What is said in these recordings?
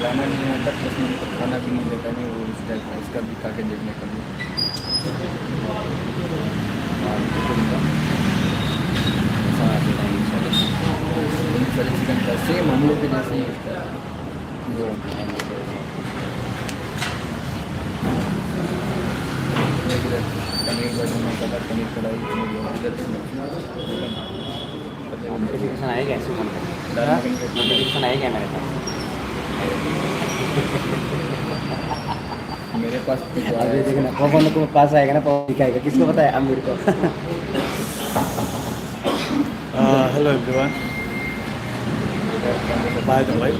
खाना नहीं आता प्लस मेरे को खाना भी नहीं देता नहीं वो इस टाइप का इसका भी खा के देखने का भी ऐसा आता है सारे चिकन का सेम हम लोग के जैसे ही होता है जो पनीर बटर मसाला पनीर कढ़ाई नोटिफिकेशन आएगा ऐसे मन का नोटिफिकेशन आएगा मेरे पास मेरे पास अभी देखना पवन को पास आएगा ना पवन दिखाएगा किसको पता है अमीर को Hello everyone. By the way,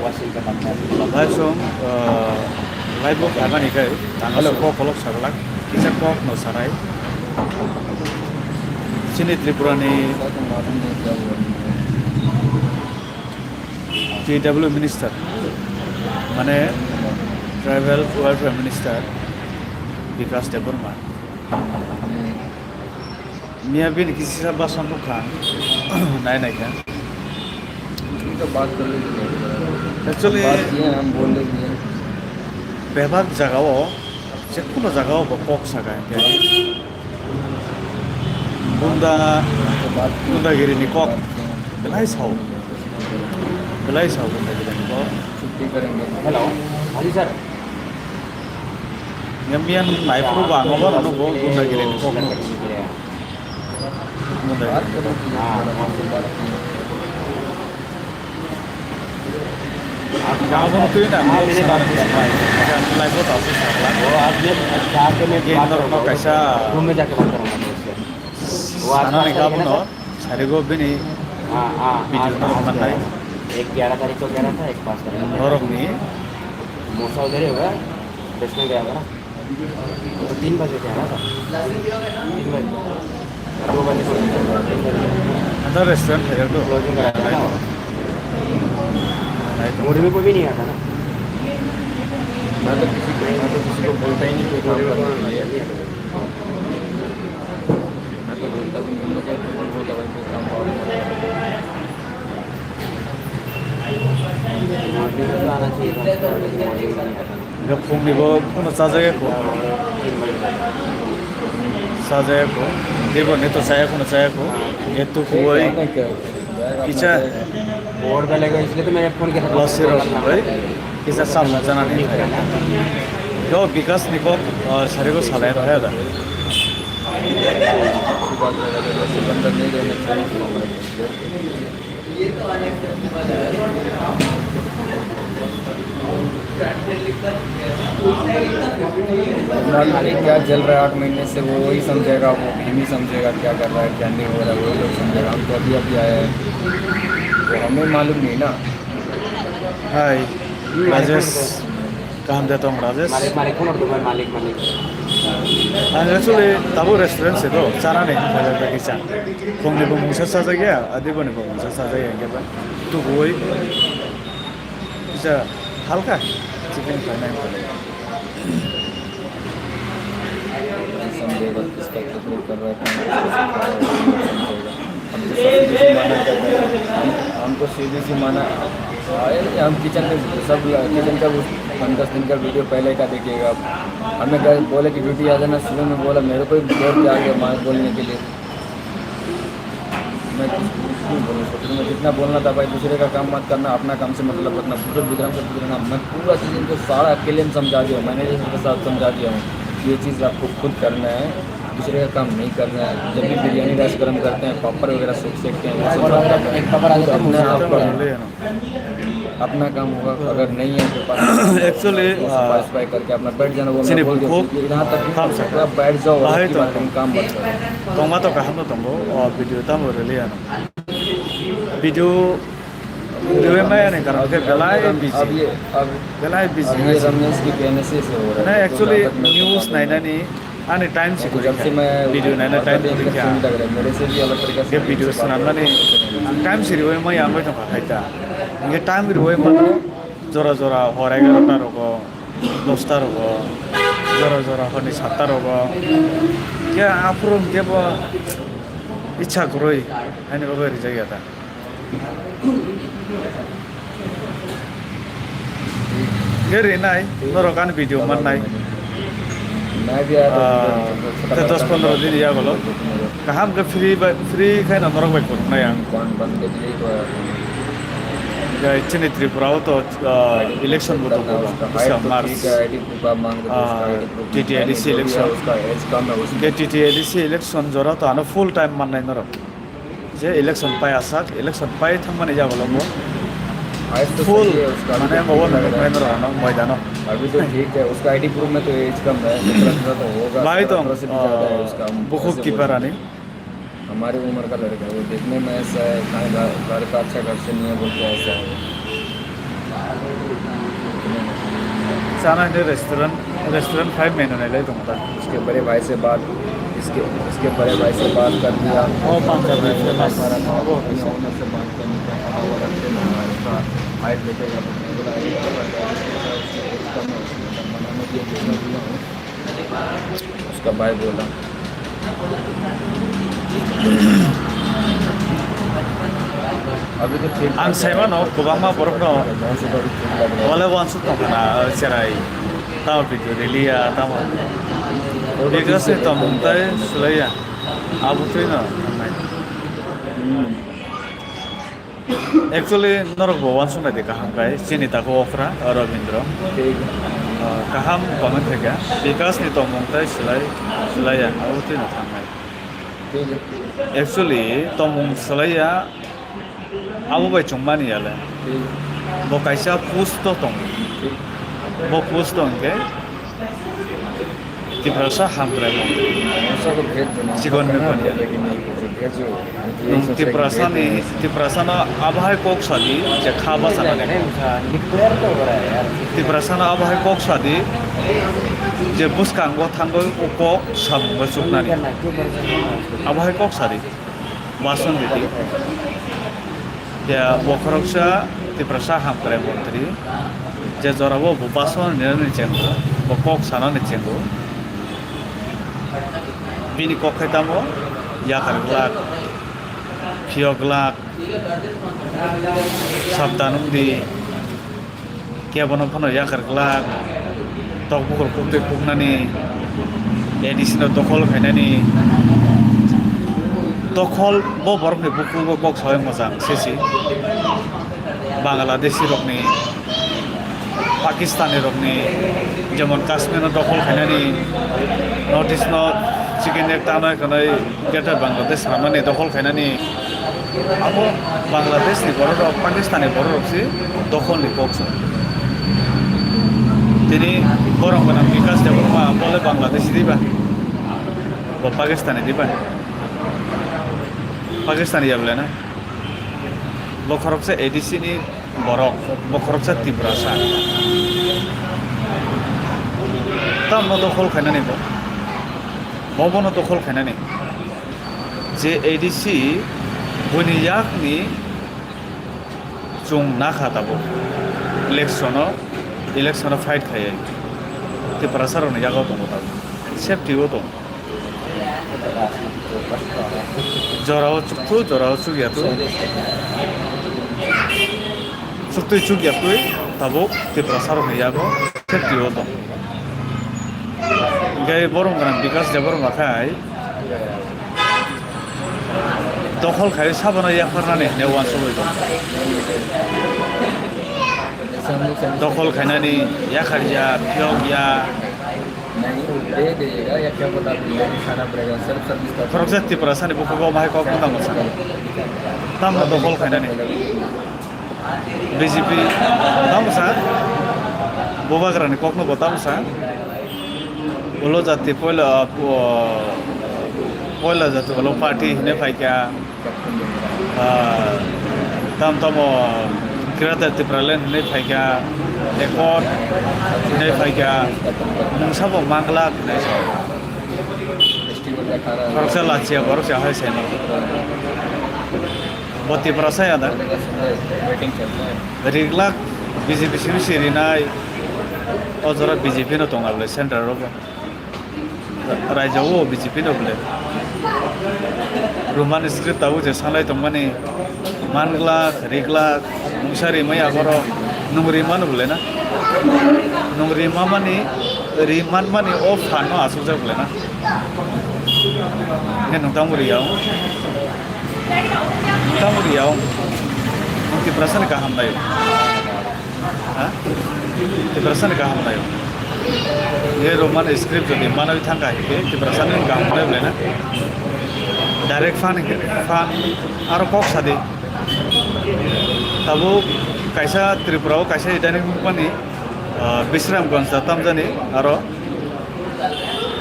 washing का काम है live song live book apa nih kayak tanggal kok kalau sarlak kita kok no sarai sini Tripurani TW Minister mana Travel Welfare Minister Vikas Deburma Mia bin किसी से बात सुन रखा नहीं नहीं क्या तो बात कर लीजिए एक्चुअली बात किए हम बोल रहे हैं बेबाक जगह जेखुनु जगह बक सका बुंदा बुंदागिरिनि कक बेलाय साव बुंदागिरिनि कक छुट्टी करेंगे हेलो हाँ जी सर यमियान नाइफ्रु बांगोबा नुगो बुंदागिरिनि कक बात बुंदागिरि करो आपसे बात की गाँव में तो ना हाँ मैंने बात किया लाइफ होता है वो आपने जाके मैं ये बात नर करूँगा कैसा रूम में जाके बात करूँगा मैं उससे वो आज साना बात निकाल करेंगे ना नो सर? सारे को भी नहीं हाँ हाँ वीडियो आज में आज बनना कह रहा था। एक 11 तारीख को कह रहा था एक 5 तारीख को कह रहा और था। अपनी मोसा उधर ही होगा बस में गया होगा ना तो 3 बजे क्या था 3 बजे 2 बजे अंदर रेस्टोरेंट है तो क्लोजिंग कराया था मूड में कोई भी नहीं आता ना मैं तो किसी को बोलता ही नहीं कोई काम करने के लिए मैं तो बोलता भी नहीं मुझे बोलता भाई कोई काम और मॉर्निंग में तो आना चाहिए था मॉर्निंग में नहीं आता जब फुंग निबो कुनो साजाए को 3 बजे साजाए को देबो नहीं तो साया को साया को ये तो कोई किचा बोर्ड पे लगा इसलिए तो मैंने फोन किया था लॉस रो भाई किसा साम जना नहीं है जो विकास निको और सारे को सलाह रहा था बात लगा जैसे बंदा नहीं रहना चाहिए मालूम नहीं क्या चल रहा है 8 महीने से वो वही समझेगा वो भी नहीं समझेगा क्या कर रहा है क्या नहीं हो रहा है वही लोग समझेगा हम तो अभी आए हैं तो हमें मालूम नहीं ना हाय राजेश काम देता हूँ राजेश मालिक मालिक कौन और तुम्हारे मालिक मालिक एक्चुअली तब रेस्टोरेंट से तो चारा नहीं खाया था किसा फुंग निबो मुंसा साजा गया आदि बने बो मुंसा साजा गया के बाद तो वही किसा हल्का चिकन खाना है समझेगा किसका तकलीफ कर रहा है हम तो सीधी सी माना हम किचन के सब किचन का 5-10 दिन का वीडियो पहले का देखिएगा हमें गए बोले कि ड्यूटी आ जाना शुरू में बोला मेरे को ही जोर के आ गया मार बोलने के लिए मैं क्यों बोलूँ सोच में जितना बोलना था भाई दूसरे का काम मत करना अपना काम से मतलब रखना पूरे विक्रम से गुजरना मैं पूरा चीज़ इनको सारा अकेले में समझा दिया हूँ मैनेजर के साथ समझा दिया हूँ ये चीज़ आपको खुद करना है दूसरे का काम नहीं करना है जब भी बिरयानी राइस गर्म करते हैं पापड़ वगैरह सेकते हैं वो सब एक खबर आ जाता है अपने आप तो का ले ना अपना काम होगा अगर नहीं है तो पास एक्चुअली सफाई करके अपना बैठ जाना वो सिर्फ मैं बोल दिया भूख यहाँ तक काम सकता आप बैठ जाओ बाहर उसके तो बाद तुम काम मत करो tong ma to ka hamo tong bo o video tam ro le ya video video mai ne kar ke belai अब busy ये अब belai busy ये रमेश की कहने से हो रहा ना है एक्चुअली न्यूज़ नहीं ना नहीं आने टाइम से तो जब से मैं वीडियो नहीं ना टाइम देख से के क्या सुन लग रहा है मेरे से भी अलग तरीके ये वीडियो सुनाना नहीं टाइम से रिवाय मैं यहाँ बैठा था खाइता ये टाइम रिवाय में जोरा जोरा हो रहा है 11 रोको 10 रोको जोरा जोरा होने 7 रोको क्या आप रूम के वो इच्छा करोई है ना बाबा रिजा गया था खेरी नाय नरकान वीडियो मन नाय मैं भी आया तो 10-15 दिन या बोलो कहाँ के फ्री खाए ना नरक बाइक करना यार कौन बंद के लिए तो इतने त्रिपुरा तो इलेक्शन बुरा होगा उसका मार्च आईडी प्रूफ आप मांगते हो उसका आईडी प्रूफ TTIDC इलेक्शन उसका एज कम है उसमें के TTIDC इलेक्शन जोरा तो आना फुल टाइम मन नहीं नरक जे इलेक्शन पाए आसाक इलेक्शन पाए थम मने जा बोलो वो एज तो फुल सही है उसका माने वो नरक में नरक ना मैदानो अभी तो ठीक है उसका आईडी प्रूफ में तो एज कम है 17 तो होगा भाई तो 17 से भी ज़्यादा है उसका बहुत कीपर आने हमारी उम्र का लड़का है वो देखने में ऐसा है खाने घर का अच्छा घर से नहीं है बोल के ऐसा है जाना है रेस्टोरेंट 5 महीनों नहीं ले तुमको उसके बड़े भाई से बात इसके बड़े भाई से बात कर दिया और 5 कर रहे थे बस हमारा था वो ओनर से बात करने का वो रखते हैं हमारे साथ हाइट लेटेगा बोला बनाने के लिए उसका भाई बोला अभी तो ठीक आं साइमन हो गोबांमा बरफ दं गाँव से बड़ी ठीक लग रहा है wala wan su tong na serai ta video relia ta ma biga se tom tai sulaya abu tui na actually norok bo wan su na de kaham kai chini ta ko ofra Rabindra ठीक kaham comment thega bigas ni tom tai sulaya abu tui na thamai ठीक है actually tom sulaya abu bai chungmani yale ठीक bo kaisa post to tong ठीक bo post tong ke ti prasa hambre mo ऐसा तो भेज देना जीवन में बन जाए। लेकिन नहीं भेजो ti prasa na abhai kok sadi je khaba sana ne declare तो हो रहा है यार ti prasa na abhai kok sadi je buskang go thango ukok sam basukna ni करना क्यों परेशान abhai kok sadi wason diti ya bokhoroksa ti prasa hambre montri je jorabo bupason ne chengo bokok sana ne chengo bini kokhetamo yakarglak phiyoglak sabdanumdi kebono phono yakarglak tokbukor kukte kuknani edisino dokol khainani dokol bo borokni buku bo kok soy mojang sesi Bangladeshi rokni Pakistani rokni jemon Kashmir no dokol khainani North East no chicken ek tanoi kanai greater Bangladesh ramani dokol khainani abo Bangladesh ni borok Pakistani borok si dokol ni kok soy tini borok banam bikas developma bole Bangladeshi diba bo Pakistani diba Pakistani ya boleh na bokhorok se ADC ni borok bokhorok se tibrasa tam no dokol khainani bo bobono dokol khainani je ADC buniyak ni chung na khatabo election fight khai tibrasa ro ni jaga to mota safety go to jorao chukya tu suktu chukya tu tabo te prasaro me yago safety ho to gai borong gran bikas de borong khai dokhol khai sabana ya farnani ne wan sobai to dokhol khainani ya kharja pyog ya नहीं दे देगा या क्या बता देगा खाना पड़ेगा self service का Koroksa ti perasaan ibu koko mahai kok tentang masa. Tam atau kol kainan ni. BJP tahu masa. Boba kerana kok no tahu masa. Ulo jati pola jati ulo party ne pai kya. Tam tamo kirata ti pralen ne pai kya. Ekor ne pai kya. Sabo mangla ne. Festival का खा रहा Koroksa lachia koroksa hai sena. Boti perasaan ada. है waiting चल रहा है Riglak BJP siri nai ojora BJP no tongal center roba raja wo BJP no bole roman script tahu je sanai tongmani manglak riglak musari mai agoro numri man bole na nung riman mani off fan no asu jak na ne nung tamuriyaw nung ti prasan ka hamlayo ha ti prasan ka hamlayo ye roman script jodi manawi thanga ke ti prasan ka hamlayo na direct fan aro kok sade tabo kaisa tripura kaisa idani mani Bisramganj tamjani aro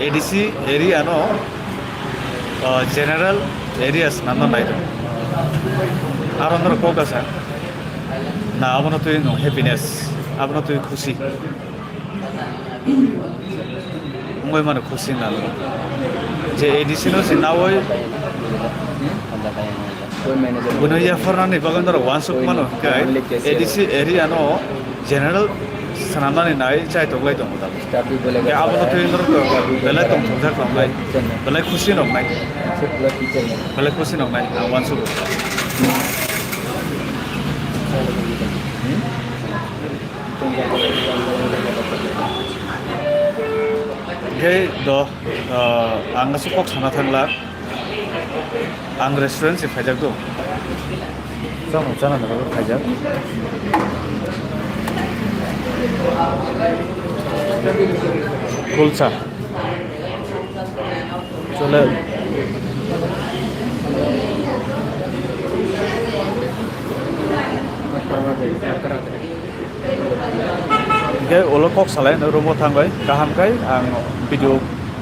ADC area no general areas nanno naito aro nor kokasa na abono tu no happiness abono tu khushi ngoi mane khushi na je ADC no sinawoi कोई manager Bunuya Fernani Bagandar Wansuk Mano ADC area no general Sanamani Nai Chai to Glide on the स्टाफी बोलेगा Abano to Belatom to that from like Belak Kusin of Mike पूरा kitchen है Belak Kusin of Mike and Wansuk Gay do Angasupok Sanatangla Ang restaurant si Fajak do सब अच्छा ना लगा खाजा Kulsa Chole Gay olokok salai na romo tangbai kaham kai ang video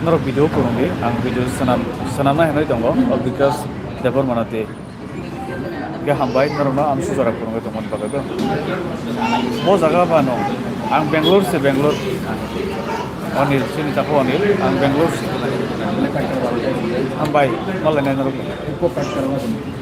norok video kurungi ang video sanam na henai tongo because debor manate gay hambai norok am susara kurungi tongon bagaga bo jaga ba no ang Bangalore se Bangalore Onil sini tapo Onil ang Bangalore se hambai malai na norok इनको pack करवा दूँ